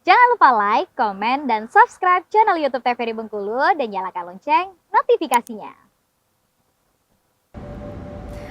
Jangan lupa like, komen, dan subscribe channel YouTube TVRI Bengkulu dan nyalakan lonceng notifikasinya.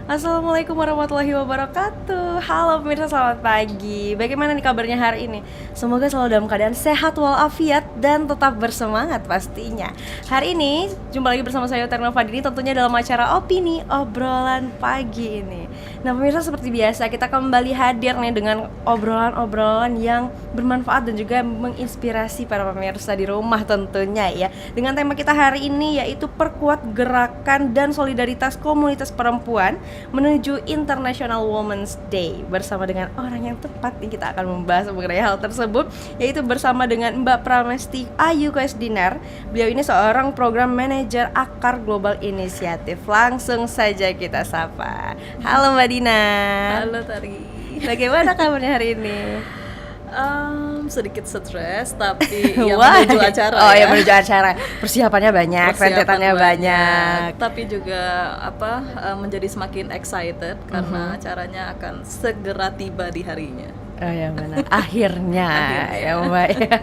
Assalamualaikum warahmatullahi wabarakatuh. Halo pemirsa, selamat pagi. Bagaimana nih kabarnya hari ini? Semoga selalu dalam keadaan sehat walafiat dan tetap bersemangat pastinya. Hari ini jumpa lagi bersama saya Terna Fadini, tentunya dalam acara Opini Obrolan Pagi ini. Nah pemirsa, seperti biasa kita kembali hadir nih dengan obrolan-obrolan yang bermanfaat dan juga menginspirasi para pemirsa di rumah tentunya ya. Dengan tema kita hari ini yaitu perkuat gerakan dan solidaritas komunitas perempuan menuju International Women's Day. Bersama dengan orang yang tepat nih kita akan membahas mengenai hal tersebut, yaitu bersama dengan Mbak Pramesti Ayu Quesdinar. Beliau ini seorang program manager Akar Global Initiative. Langsung saja kita sapa. Halo Mbak Dina. Halo Tari. Bagaimana kabarnya hari ini? Sedikit stres tapi ya menuju acara. Oh ya, menuju acara. Persiapannya banyak, rentetannya banyak. Tapi juga menjadi semakin excited karena acaranya akan segera tiba di harinya. Oh ya benar. Akhirnya ya Mbak ya.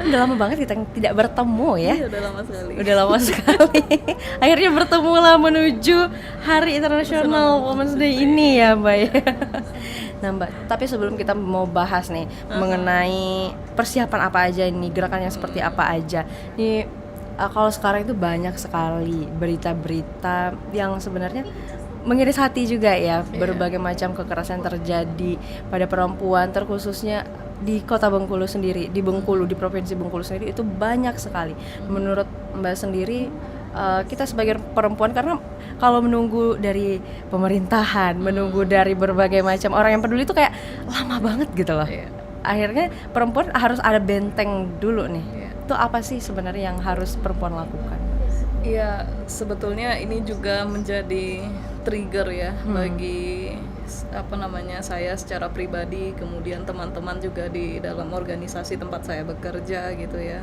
Udah lama banget kita tidak bertemu ya. Iya, udah lama sekali. Akhirnya bertemu lah menuju Hari International Women's Day ini ya Mbak ya. Nah Mbak, tapi sebelum kita mau bahas nih mengenai persiapan apa aja ini, gerakannya seperti apa aja. Nih kalau sekarang itu banyak sekali berita-berita yang sebenarnya mengiris hati juga ya. Berbagai macam kekerasan terjadi pada perempuan, terkhususnya di Kota Bengkulu sendiri, di Bengkulu, di Provinsi Bengkulu sendiri itu banyak sekali. Menurut Mbak sendiri, kita sebagai perempuan, karena kalau menunggu dari pemerintahan, menunggu dari berbagai macam orang yang peduli itu kayak lama banget gitu loh. Akhirnya perempuan harus ada benteng dulu nih. Itu apa sih sebenarnya yang harus perempuan lakukan? Iya, sebetulnya ini juga menjadi trigger ya bagi saya secara pribadi, kemudian teman-teman juga di dalam organisasi tempat saya bekerja gitu ya.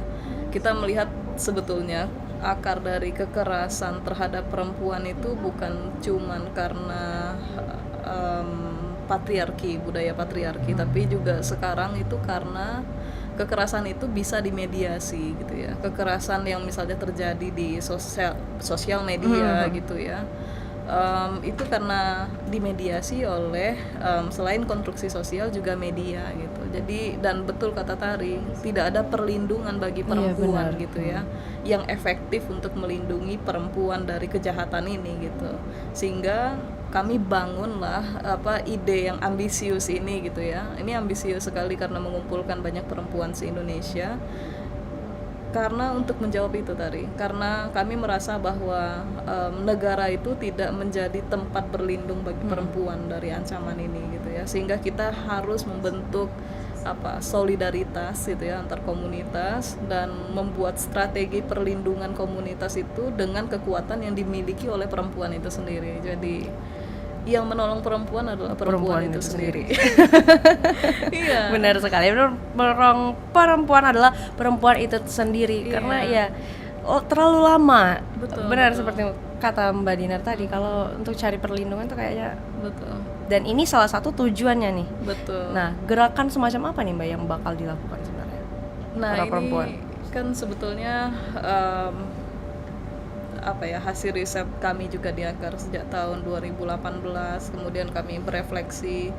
Kita melihat sebetulnya akar dari kekerasan terhadap perempuan itu bukan cuman karena patriarki, budaya patriarki, tapi juga sekarang itu karena kekerasan itu bisa dimediasi gitu ya. Kekerasan yang misalnya terjadi di sosial media gitu ya. Itu karena dimediasi oleh selain konstruksi sosial juga media gitu. Jadi dan betul kata Tari, tidak ada perlindungan bagi perempuan gitu ya, yang efektif untuk melindungi perempuan dari kejahatan ini gitu. Sehingga kami bangunlah ide yang ambisius ini gitu ya. Ini ambisius sekali karena mengumpulkan banyak perempuan se-Indonesia. Karena untuk menjawab itu tadi, karena kami merasa bahwa negara itu tidak menjadi tempat berlindung bagi perempuan dari ancaman ini gitu ya, sehingga kita harus membentuk solidaritas gitu ya antar komunitas dan membuat strategi perlindungan komunitas itu dengan kekuatan yang dimiliki oleh perempuan itu sendiri. Jadi yang menolong perempuan adalah perempuan itu sendiri. Iya. Benar sekali. Perempuan adalah perempuan itu sendiri. Karena ya terlalu lama. Benar seperti kata Mbak Dinar tadi, kalau untuk cari perlindungan tuh kayaknya Dan ini salah satu tujuannya nih. Betul. Nah, gerakan semacam apa nih Mbak yang bakal dilakukan sebenarnya? Para perempuan. Kan sebetulnya hasil riset kami juga di Akar sejak tahun 2018, kemudian kami berefleksi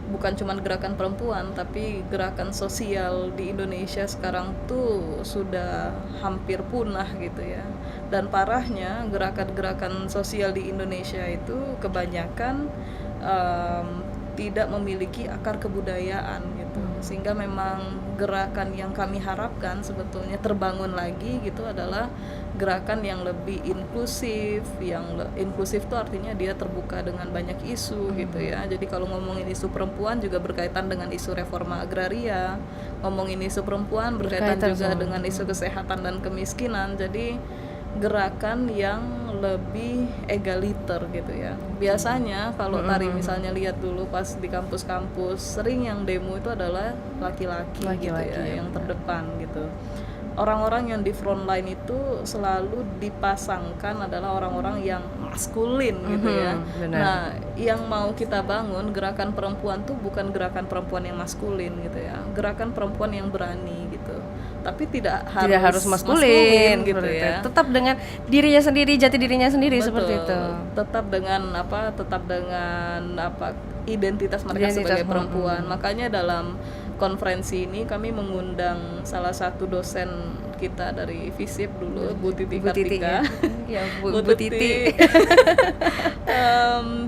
bukan cuma gerakan perempuan tapi gerakan sosial di Indonesia sekarang tuh sudah hampir punah gitu ya. Dan parahnya gerakan-gerakan sosial di Indonesia itu kebanyakan tidak memiliki akar kebudayaan gitu, sehingga memang gerakan yang kami harapkan sebetulnya terbangun lagi gitu adalah gerakan yang lebih inklusif. Yang inklusif itu artinya dia terbuka dengan banyak isu gitu ya. Jadi kalau ngomongin isu perempuan juga berkaitan dengan isu reforma agraria, ngomongin isu perempuan berkaitan juga dengan isu kesehatan dan kemiskinan. Jadi gerakan yang lebih egaliter gitu ya. Biasanya kalau Tari misalnya lihat dulu pas di kampus-kampus, sering yang demo itu adalah laki-laki gitu ya, yang terdepan gitu. orang-orang yang di front line itu selalu dipasangkan adalah orang-orang yang maskulin gitu ya. benar. Nah, yang mau kita bangun gerakan perempuan tuh bukan gerakan perempuan yang maskulin gitu ya, gerakan perempuan yang berani gitu. Tapi tidak harus maskulin gitu seperti ya. itu. Tetap dengan dirinya sendiri, jati dirinya sendiri. Betul. Seperti itu. Tetap dengan identitas mereka sebagai perempuan. Makanya dalam konferensi ini kami mengundang salah satu dosen kita dari FISIP dulu, Bu Titi Kartika. Ya, Bu Titi.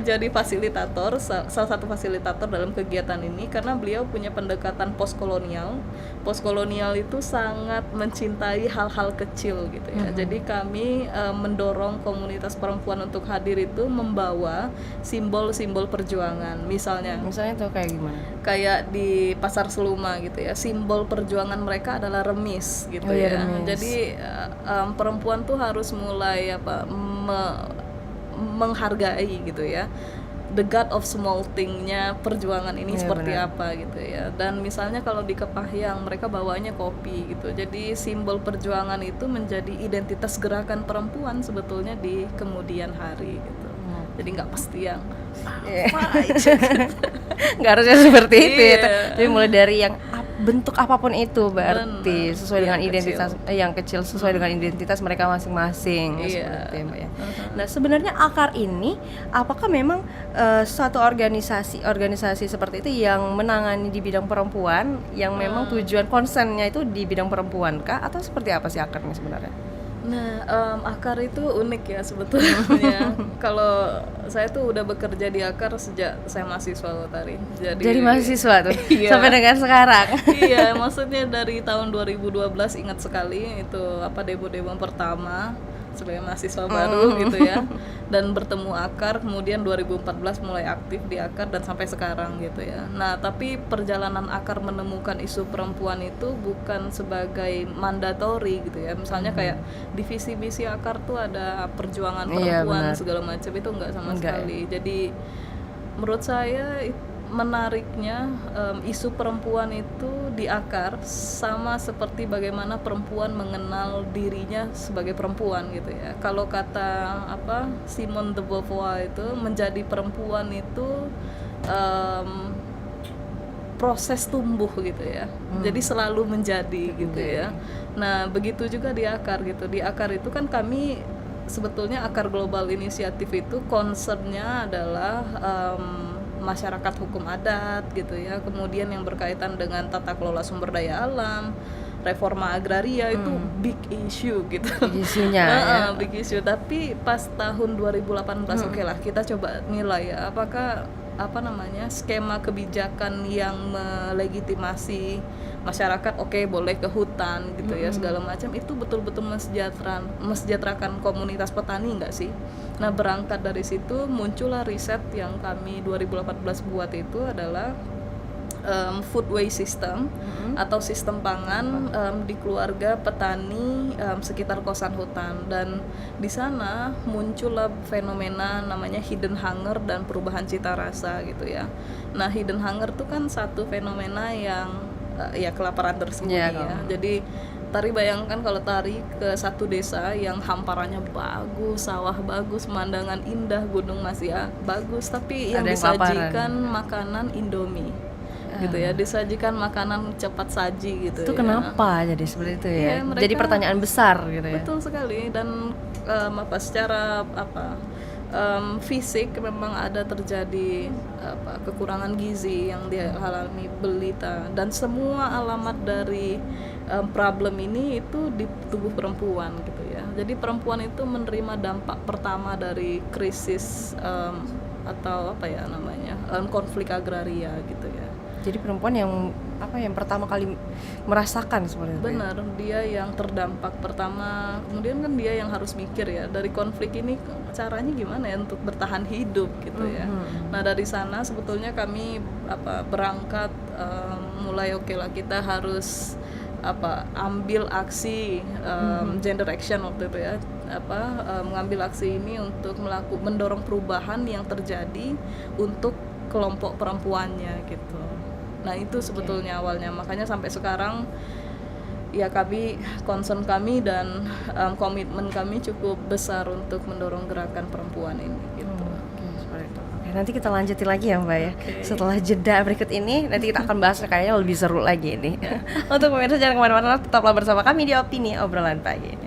Jadi fasilitator, salah satu fasilitator dalam kegiatan ini, karena beliau punya pendekatan postkolonial. Postkolonial itu sangat mencintai hal-hal kecil gitu ya. Jadi kami mendorong komunitas perempuan untuk hadir itu membawa simbol-simbol perjuangan. Misalnya tuh kayak gimana? Kayak di Pasar Seluma gitu ya, simbol perjuangan mereka adalah remis gitu ya. Remis. Jadi perempuan tuh harus mulai menghargai gitu ya, the god of small thing-nya perjuangan ini seperti benar. apa gitu ya. Dan misalnya kalau di Kepahyang mereka bawanya kopi gitu, jadi simbol perjuangan itu menjadi identitas gerakan perempuan sebetulnya di kemudian hari gitu. Jadi nggak pasti yang nggak harusnya seperti itu ya. Iya. Tapi mulai dari yang bentuk apapun itu berarti Benar. sesuai dengan Yang identitas yang kecil sesuai dengan identitas mereka masing-masing. Iya. Seperti itu, Mbak ya. Nah, sebenarnya akar ini apakah memang suatu organisasi seperti itu yang menangani di bidang perempuan yang memang tujuan konsennya itu di bidang perempuan kah, atau seperti apa sih akarnya sebenarnya? Nah, akar itu unik ya sebetulnya. Kalau saya tuh udah bekerja di akar sejak saya mahasiswa loh, Tari. Jadi mahasiswa tuh Iya. sampai dengan sekarang. Iya, maksudnya dari tahun 2012 ingat sekali itu demo-demo pertama sebagai mahasiswa baru gitu ya, dan bertemu akar. Kemudian 2014 mulai aktif di akar dan sampai sekarang gitu ya. Nah, tapi perjalanan akar menemukan isu perempuan itu bukan sebagai mandatori gitu ya. Misalnya kayak divisi misi akar tuh ada perjuangan perempuan segala macam, itu enggak sama sekali. Jadi menurut saya menariknya isu perempuan itu di akar sama seperti bagaimana perempuan mengenal dirinya sebagai perempuan gitu ya. Kalau kata Simone de Beauvoir itu, menjadi perempuan itu proses tumbuh gitu ya. Jadi selalu menjadi gitu ya. Nah, begitu juga di akar gitu. Di akar itu kan kami sebetulnya Akar Global Inisiatif itu concernnya adalah masyarakat hukum adat gitu ya, kemudian yang berkaitan dengan tata kelola sumber daya alam, reforma agraria, itu big issue gitu. Isunya big issue. Tapi pas tahun 2018 oke lah kita coba nilai ya, apakah skema kebijakan yang melegitimasi masyarakat boleh ke hutan gitu ya segala macam, itu betul-betul mesejahterakan komunitas petani enggak sih? Nah, berangkat dari situ muncullah riset yang kami 2018 buat, itu adalah food waste system atau sistem pangan di keluarga petani sekitar kawasan hutan. Dan di sana muncullah fenomena namanya hidden hunger dan perubahan cita rasa gitu ya. Nah, hidden hunger itu kan satu fenomena yang kelaparan tersembunyi ya. Jadi Tari bayangkan kalau Tari ke satu desa yang hamparannya bagus, sawah bagus, pemandangan indah, gunung masih bagus, tapi yang disajikan makanan Indomie gitu ya, disajikan makanan cepat saji gitu. Itu ya. Kenapa jadi seperti itu ya? Mereka, jadi pertanyaan besar gitu ya. Betul sekali. Dan secara fisik memang ada terjadi kekurangan gizi yang dialami balita, dan semua alamat dari problem ini itu di tubuh perempuan gitu ya. Jadi perempuan itu menerima dampak pertama dari krisis atau konflik agraria gitu ya. Jadi perempuan yang pertama kali merasakan seperti itu. Benar, dia yang terdampak pertama. Kemudian kan dia yang harus mikir ya, dari konflik ini caranya gimana ya untuk bertahan hidup gitu ya. Nah, dari sana sebetulnya kami berangkat mulai lah kita harus ambil aksi gender action waktu itu ya, mengambil aksi ini untuk mendorong perubahan yang terjadi untuk kelompok perempuannya gitu. Nah, itu sebetulnya awalnya, makanya sampai sekarang ya kami concern kami dan komitmen kami cukup besar untuk mendorong gerakan perempuan ini gitu. Seperti itu. Oke, nanti kita lanjutin lagi ya Mbak ya. Oke. Setelah jeda berikut ini nanti kita akan bahas kayaknya lebih seru lagi ini. Untuk pemirsa jangan kemana-mana, tetaplah bersama kami di Opini Obrolan Pagi.